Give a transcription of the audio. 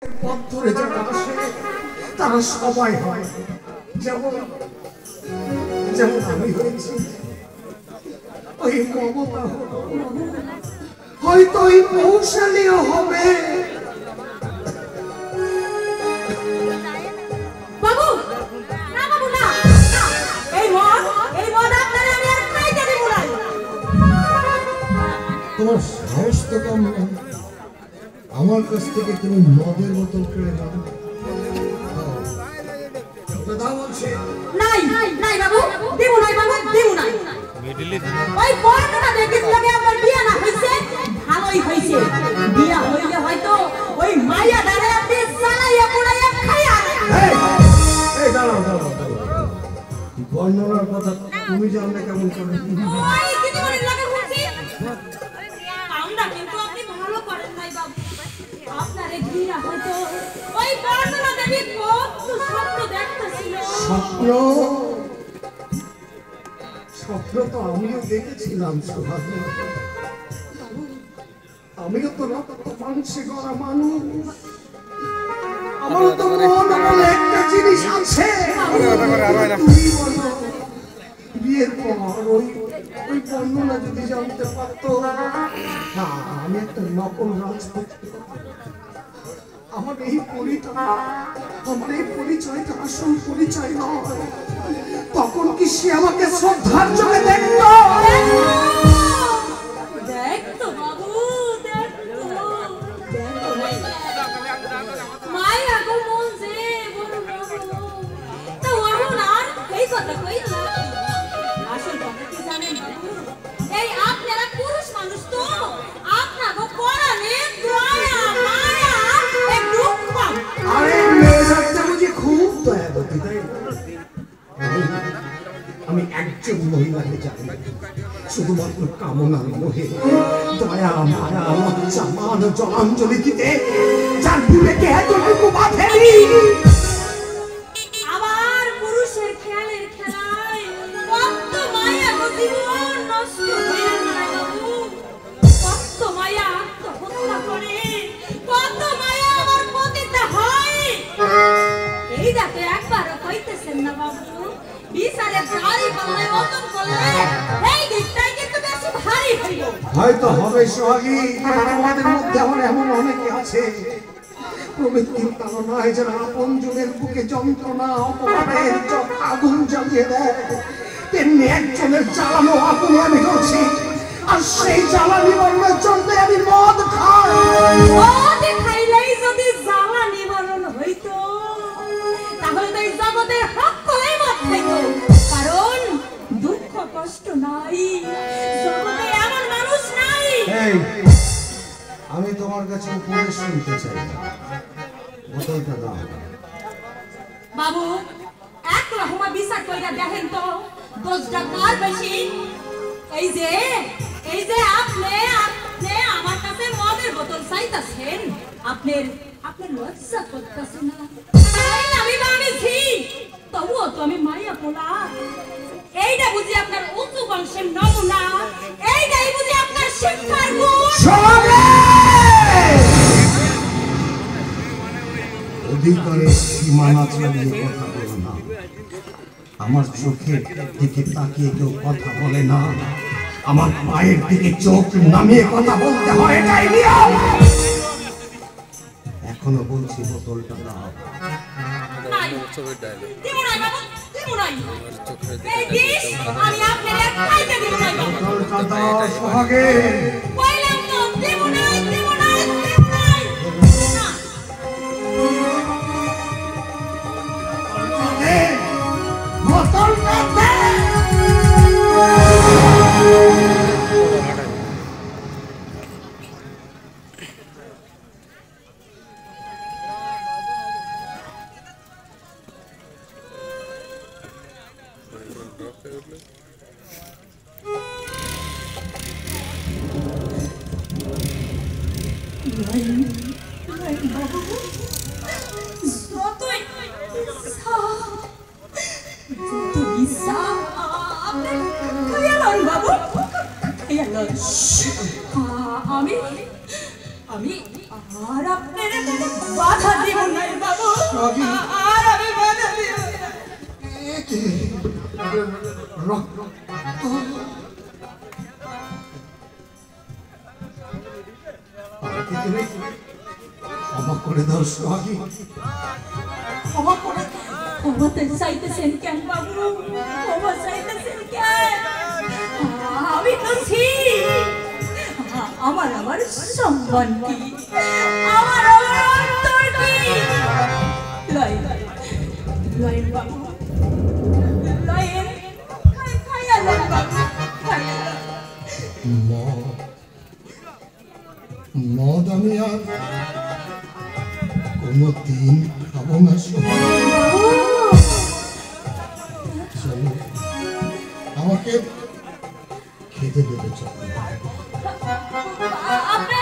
পথ ধরে যারা আসে তারা সবাই হয় যেমন যেমন আমি হয়েছি। ওই মমতা হয়তো ওই কৌশলীয় হবে। বাবু না বাবু না, এই মদ আপনারে আমি আর খাইতে দেব না। তোমার সাহস তো কম না, আমার কাছ থেকে তুমি মদের বোতল কিনে নাও। নাই নাই বাবু, দেব নাই বাবু, দেব নাই। ওই বর্ণনা দেখে লাগে আপনার বিয়া না হইছে, ভালোই হইছে। বিয়া হইলে হয়তো ওই মাইয়া দাঁড়ায় আপনি চালাইয়া পুরাইয়া খাইয়া। এই দাঁড়াও দাঁড়াও দাঁড়াও, বর্ণনার কথা তুমি জানলে কেমন করে? ওই কিছু করে লাগে হইছে আমরা, কিন্তু আপনি ভালো করেন নাই বাবু। আপনারে বিয়া হয়তো ওই বর্ণনা দেখে কত স্বপ্ন দেখতেছিল। স্বপ্ন স্বপ্ন তো আমিও দেখেছিলাম সোহাগী। আমিও তো রক্ত মাংসে গড়া মানুষ, আমারও তো মন বলে একটা জিনিস আছে। তুমি বলো বিয়ের পর ওই ওই বর্ণনা যদি জানতে পারতো, না আমি একটা নকল রাজপুত। আমার এই পরিচয়টা আসল পরিচয় নয়। তখন কি সে আমাকে শ্রদ্ধার চোখে দেখতো? দেখতো বাবু, দেখতো মায়া গো মন যে বড় তো ওরহন আর এই কথা কই না। আসল কথা কি জানেন বাবু, এই আপনারা পুরুষ মানুষ তো আপনাগো পরাণে দয়া মায়া এক দুঃখ। আরে মেয়েটা বুঝি খুব দয়াবতী, তাই না? আমি একজন মহিলাকে জানি শুধুমাত্র কামনার মোহে দয়া মায়া লজ্জা মান জলাঞ্জলি দিতে, যার বিবেকে এতটুকু বাঁধেনি। আবার পুরুষের খেয়ালের খেলায় কত মায়া গো জীবন নষ্ট হয়ে যায় বাবু। কত মায়া আত্মহত্যা করে, কত মায়া আমার পতিতা হয়। এই যাতে একবারও কইতেছেন না বাবু, বিচারে দাড়ি পাল্লায় ওজন করলে এই দিকটাই কিন্তু বেশি ভারী হইল। হয়তো হবে সোহাগী, আমাদের মধ্যে আমার এমন অনেকে আছে প্রবৃত্তির তাড়নায় যারা আপন জনের বুকে যন্ত্রণা অপরাধের আগুন জ্বালিয়ে দেয়, তেমনি একজনের জ্বালানো আগুনে আমি জ্বলছি, আর সেই জ্বালা নিবারণের জন্য আমি মদ খাই। মদ খাইলেই যদি জ্বালা নিবারণ হইতো, তাহলে তো এই জগতের সকলেই মদ খাইতো। কারণ দুঃখ কষ্ট নাই, জগতে এমন মানুষ নাই। আমি তোমার কাছে উপদেশ শুনতে চাই, বোতলটা দাও। বাবু এক রকমা বিচার কইরা দেখেন তো দোষটা কার বেশি। এই যে আপনি আমার কাছে মদের বোতল চাইতাছেন, আপনার লজ্জা করতেছে না? আমি ঝি, তবুও তো আমি মাইয়া পোলা। এইটা বুঝি আপনার উঁচু বংশের নমুনা, এইটাই বুঝি আপনার শিক্ষার গুণ। অধিকারের সীমানা ছাড়িয়ে কথা বলো না। আমার চোখের দিকে তাকিয়ে কেউ কথা বলে না, আমার পায়ের দিকে চোখ নামিয়ে কথা বলতে হয়, এটাই নিয়ম। এখনো বলছি বোতলটা দাও। বোতলটা দাও সোহাগে। আমি আমি আর আপনার বাধা দিব না বাবু, আর আমি বাধা দিব না। ক্ষমা করে দাও সোহাগী, ক্ষমা করে ক্ষমা তো চাইতেছেন কেন বাবু, ক্ষমা চাইতেছেন কেন? আমি তো আমার সম্মান কি, আমার অন্তর কি? লয়েন বাবু, লয়েন খাইয়া লন বাবু, খাইয়া লন। মদ আমি আর কোনদিন খাবো না সোহাগী। চলো আমাকে খেতে দেবে, চলো। আপনি